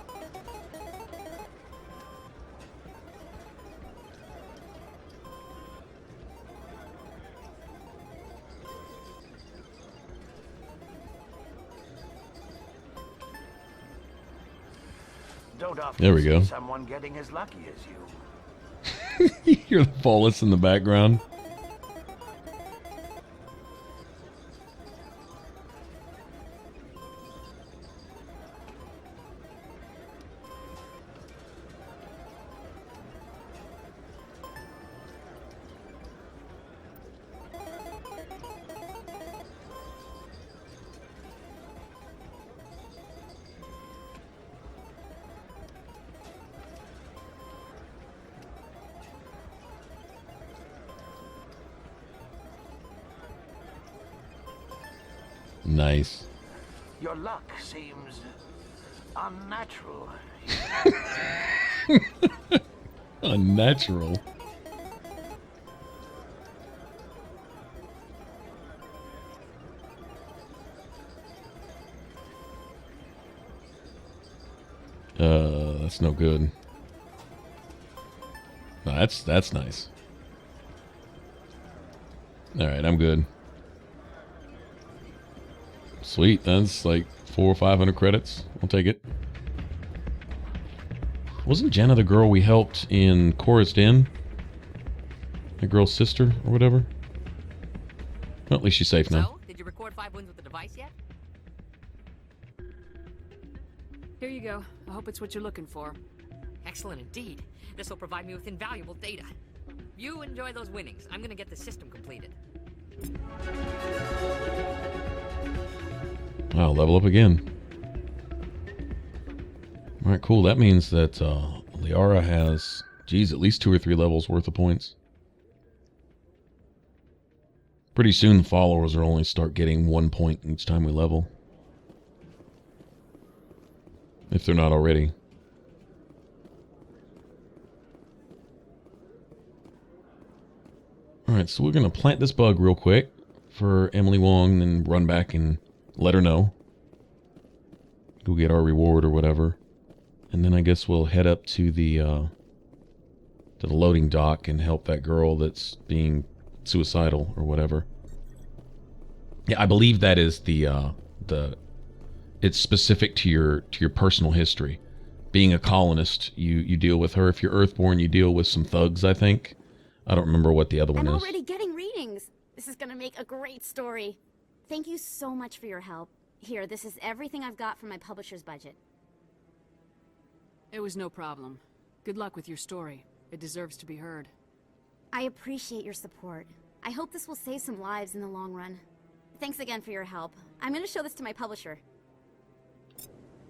Don't often There we go. see someone getting as lucky as you. You hear the bullets in the background. Nice. Your luck seems unnatural. Unnatural. That's no good. No, that's nice. All right, I'm good. Sweet, that's like 400 or 500 credits. I'll take it. Wasn't Jenna the girl we helped in Chorus Inn? The girl's sister or whatever? Well, at least she's safe now. So, did you record 5 wins with the device yet? Here you go. I hope it's what you're looking for. Excellent indeed. This will provide me with invaluable data. You enjoy those winnings. I'm gonna get the system completed. Wow, level up again. Alright, cool. That means that Liara has, geez, at least 2 or 3 levels worth of points. Pretty soon the followers will only start getting 1 point each time we level. If they're not already. Alright, so we're going to plant this bug real quick for Emily Wong, then run back and let her know. Go get our reward or whatever. And then I guess we'll head up to the loading dock and help that girl that's being suicidal or whatever. Yeah, I believe that is it's specific to your personal history. Being a colonist, you deal with her. If you're Earthborn, you deal with some thugs, I think. I don't remember what the other one I'm is. already getting readings. This is gonna make a great story. Thank you so much for your help. Here, this is everything I've got from my publisher's budget. It was no problem. Good luck with your story. It deserves to be heard. I appreciate your support. I hope this will save some lives in the long run. Thanks again for your help. I'm gonna show this to my publisher.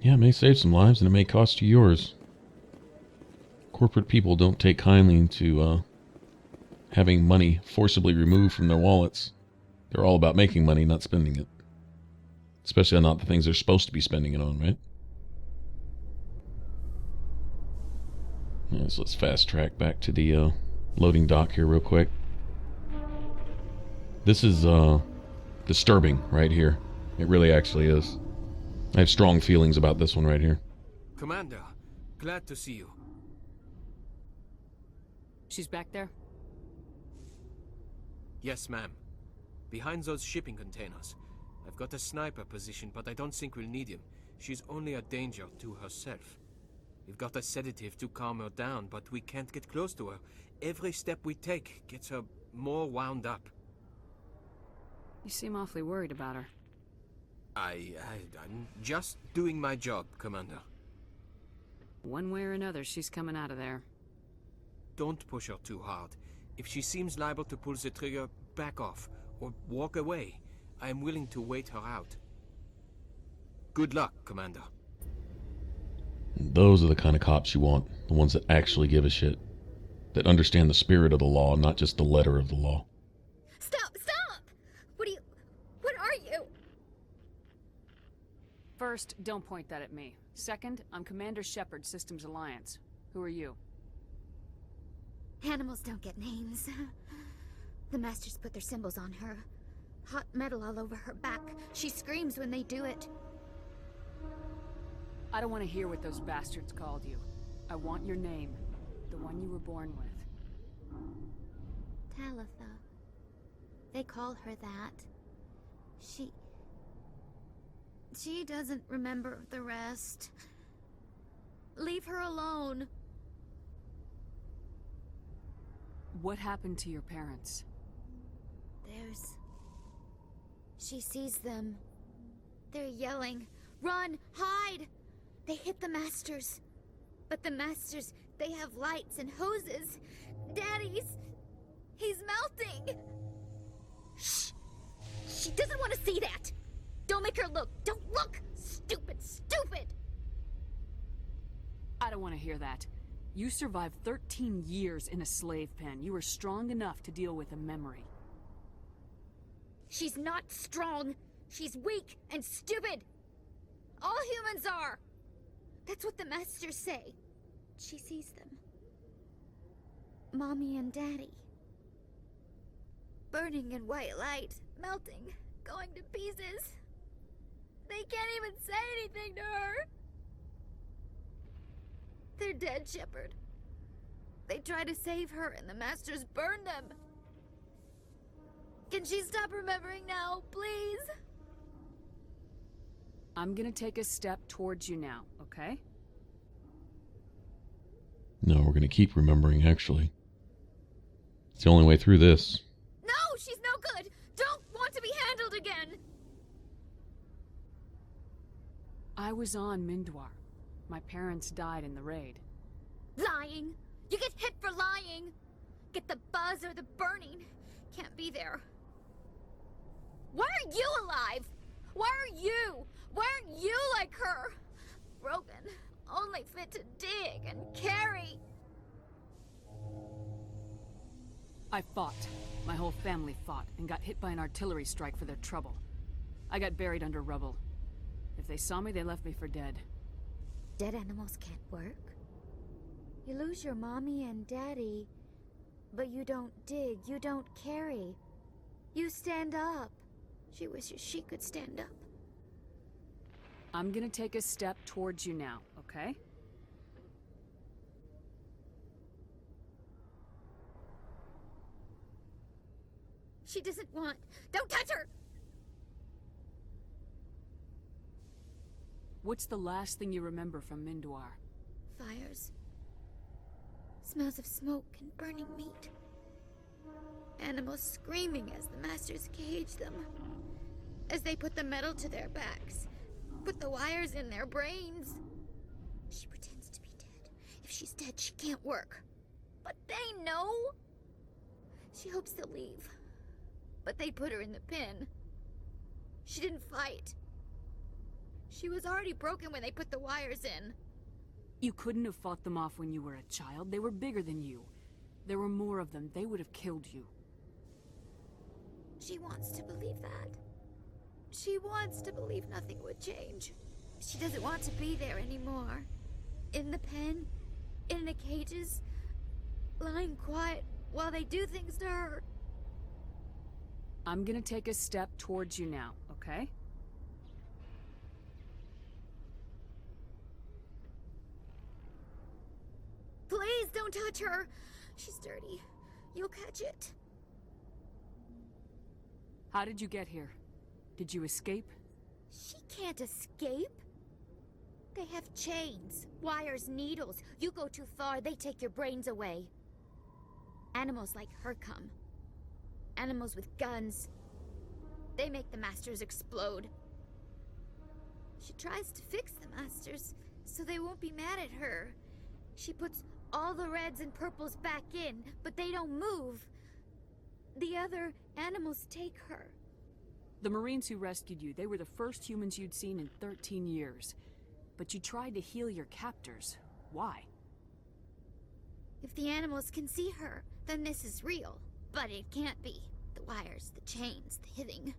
Yeah, it may save some lives and it may cost you yours. Corporate people don't take kindly to having money forcibly removed from their wallets. They're all about making money, not spending it. Especially not the things they're supposed to be spending it on, right? Yeah, so let's fast track back to the loading dock here real quick. This is disturbing right here. It really actually is. I have strong feelings about this one right here. Commander, glad to see you. She's back there? Yes, ma'am. Behind those shipping containers. I've got a sniper position, but I don't think we'll need him. She's only a danger to herself. We've got a sedative to calm her down, but we can't get close to her. Every step we take gets her more wound up. You seem awfully worried about her. I'm just doing my job, Commander. One way or another, she's coming out of there. don't push her too hard. If she seems liable to pull the trigger, back off, or walk away. I am willing to wait her out. Good luck, Commander. Those are the kind of cops you want. The ones that actually give a shit. That understand the spirit of the law, not just the letter of the law. Stop! Stop! What are you? First, don't point that at me. Second, I'm Commander Shepard, Systems Alliance. Who are you? Animals don't get names. The Masters put their symbols on her. Hot metal all over her back. She screams when they do it. I don't want to hear what those bastards called you. I want your name. The one you were born with. Talitha. They call her that. She doesn't remember the rest. Leave her alone. What happened to your parents? She sees them. They're yelling, "Run! Hide!" They hit the Masters. But the Masters, they have lights and hoses. He's melting! Shh! She doesn't want to see that! Don't make her look! Don't look! Stupid! I don't want to hear that. You survived 13 years in a slave pen. You were strong enough to deal with a memory. She's not strong. She's weak and stupid. All humans are. That's what the Masters say. She sees them. Mommy and Daddy. Burning in white light, melting, going to pieces. They can't even say anything to her. They're dead, Shepard. They try to save her and the Masters burn them. Can she stop remembering now, please? I'm gonna take a step towards you now, okay? No, we're gonna keep remembering, actually. It's the only way through this. No, she's no good! Don't want to be handled again! I was on Mindoir. My parents died in the raid. Lying! You get hit for lying! Get the buzz or the burning. Can't be there. Why are you alive? Why are you? Why aren't you like her? Broken. Only fit to dig and carry. I fought. My whole family fought and got hit by an artillery strike for their trouble. I got buried under rubble. If they saw me, they left me for dead. Dead animals can't work. You lose your mommy and daddy, but you don't dig, you don't carry. You stand up. She wishes she could stand up. I'm gonna take a step towards you now, okay? She doesn't want... Don't touch her! What's the last thing you remember from Mindoir? Fires. Smells of smoke and burning meat. Animals screaming as the Masters cage them. As they put the metal to their backs. Put the wires in their brains. She pretends to be dead. If she's dead, she can't work. But they know. She hopes to leave. But they put her in the pen. She didn't fight. She was already broken when they put the wires in. You couldn't have fought them off when you were a child. They were bigger than you. There were more of them. They would have killed you. She wants to believe that. She wants to believe nothing would change. She doesn't want to be there anymore. In the pen, in the cages, lying quiet while they do things to her. I'm gonna take a step towards you now, okay? Please don't touch her. She's dirty. You'll catch it. How did you get here? Did you escape? She can't escape. They have chains, wires, needles. You go too far, they take your brains away. Animals like her come. Animals with guns. They make the Masters explode. She tries to fix the Masters so they won't be mad at her. She puts all the reds and purples back in, but they don't move. The other animals take her. The Marines who rescued you, they were the first humans you'd seen in 13 years. But you tried to heal your captors. Why? If the animals can see her, then this is real. But it can't be. The wires, the chains, the hitting.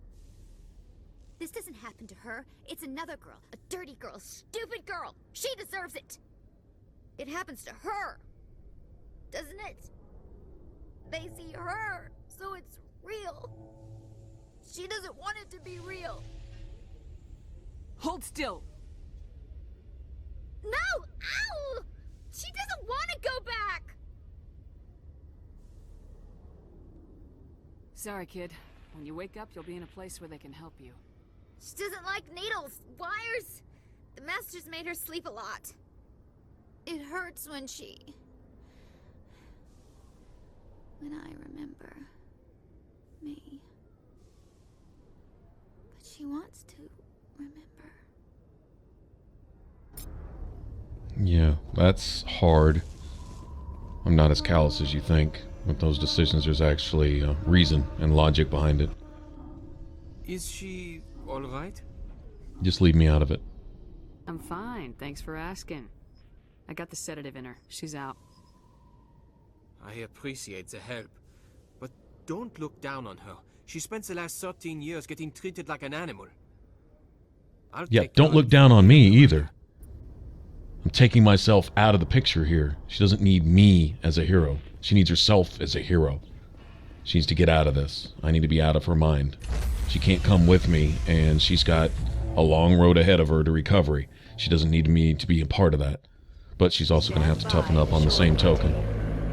This doesn't happen to her. It's another girl. A dirty girl. Stupid girl. She deserves it. It happens to her. Doesn't it? They see her, so it's real. She doesn't want it to be real. Hold still! No! Ow! She doesn't want to go back! Sorry, kid. When you wake up, you'll be in a place where they can help you. She doesn't like needles, wires. The masters made her sleep a lot. It hurts when I remember me. But she wants to remember. Yeah, that's hard. I'm not as callous as you think. With those decisions, there's actually reason and logic behind it. Is she all right? Just leave me out of it. I'm fine, thanks for asking. I got the sedative in her. She's out. I appreciate the help, but don't look down on her. She spent the last 13 years getting treated like an animal. Yeah, don't look down on me either. I'm taking myself out of the picture here. She doesn't need me as a hero. She needs herself as a hero. She needs to get out of this. I need to be out of her mind. She can't come with me, and she's got a long road ahead of her to recovery. She doesn't need me to be a part of that. But she's also going to have to toughen up on the same token.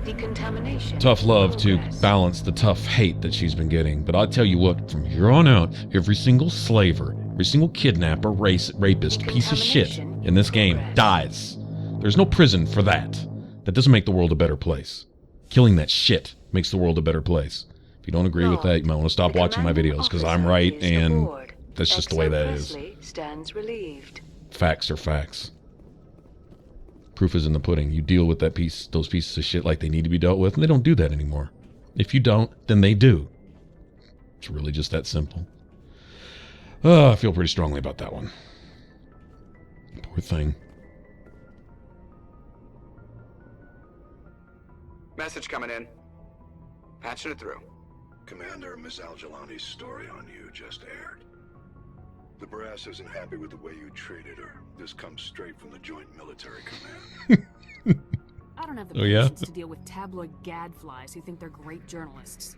Decontamination. Tough love to balance the tough hate that she's been getting. But I'll tell you what, from here on out, every single slaver, every single kidnapper, rapist, piece of shit in this game dies. There's no prison for that. That doesn't make the world a better place. Killing that shit makes the world a better place. If you don't agree with that, you might want to stop watching my videos, because I'm right, and that's just the way that is. Stands relieved. Facts are facts. Proof is in the pudding. You deal with those pieces of shit like they need to be dealt with, and they don't do that anymore. If you don't, then they do. It's really just that simple. I feel pretty strongly about that one. Poor thing. Message coming in. Patching it through. Commander, Miss Al-Jalani's story on you just aired. The brass isn't happy with the way you treated her. This comes straight from the Joint Military Command. I don't have the patience to deal with tabloid gadflies who think they're great journalists.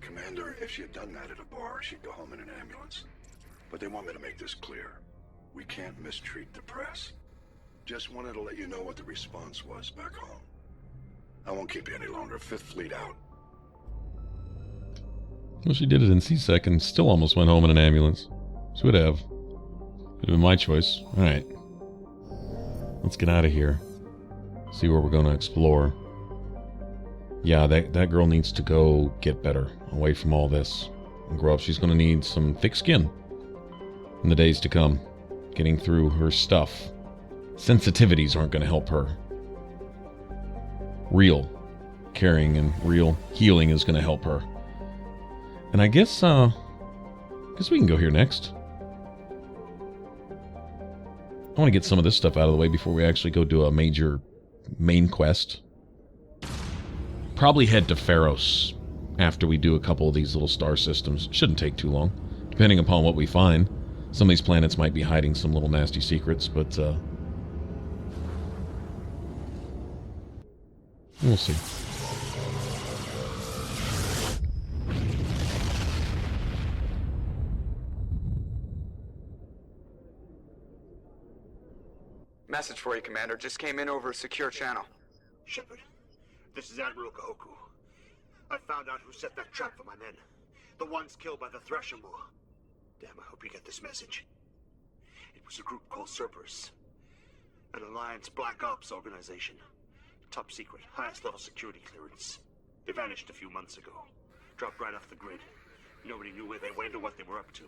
Commander, if she had done that at a bar, she'd go home in an ambulance. But they want me to make this clear. We can't mistreat the press. Just wanted to let you know what the response was back home. I won't keep you any longer. Fifth Fleet out. Well, she did it in C-Sec and still almost went home in an ambulance. She would have. Would have been my choice. Alright. Let's get out of here. See where we're going to explore. Yeah, that girl needs to go get better. Away from all this. And grow up. She's going to need some thick skin in the days to come. Getting through her stuff. Sensitivities aren't going to help her. Real caring and real healing is going to help her. And I guess we can go here next. I want to get some of this stuff out of the way before we actually go do a major main quest. Probably head to Pharos after we do a couple of these little star systems. Shouldn't take too long, depending upon what we find. Some of these planets might be hiding some little nasty secrets, but we'll see. Message for you, Commander. Just came in over a secure channel. Shepard, this is Admiral Kahoku. I found out who set that trap for my men. The ones killed by the Thresher Moor. Damn, I hope you get this message. It was a group called Cerberus. An Alliance Black Ops organization. Top secret, highest level security clearance. They vanished a few months ago. Dropped right off the grid. Nobody knew where they went or what they were up to.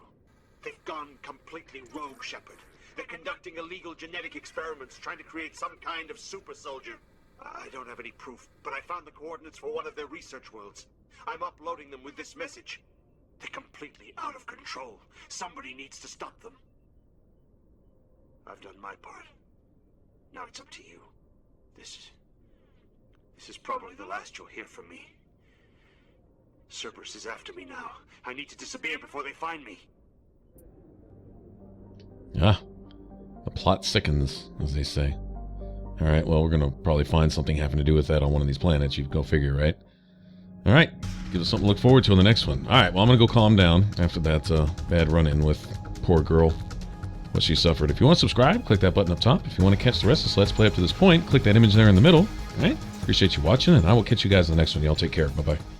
They've gone completely rogue, Shepard. They're conducting illegal genetic experiments, trying to create some kind of super soldier. I don't have any proof, but I found the coordinates for one of their research worlds. I'm uploading them with this message. They're completely out of control. Somebody needs to stop them. I've done my part. Now it's up to you. This is probably the last you'll hear from me. Cerberus is after me now. I need to disappear before they find me. Ah, the plot thickens, as they say. All right, well, we're going to probably find something having to do with that on one of these planets. You go figure, right? All right, give us something to look forward to on the next one. All right, well, I'm going to go calm down after that bad run-in with poor girl, what she suffered. If you want to subscribe, click that button up top. If you want to catch the rest of this Let's Play up to this point, click that image there in the middle. All right, appreciate you watching, and I will catch you guys in the next one. Y'all take care. Bye-bye.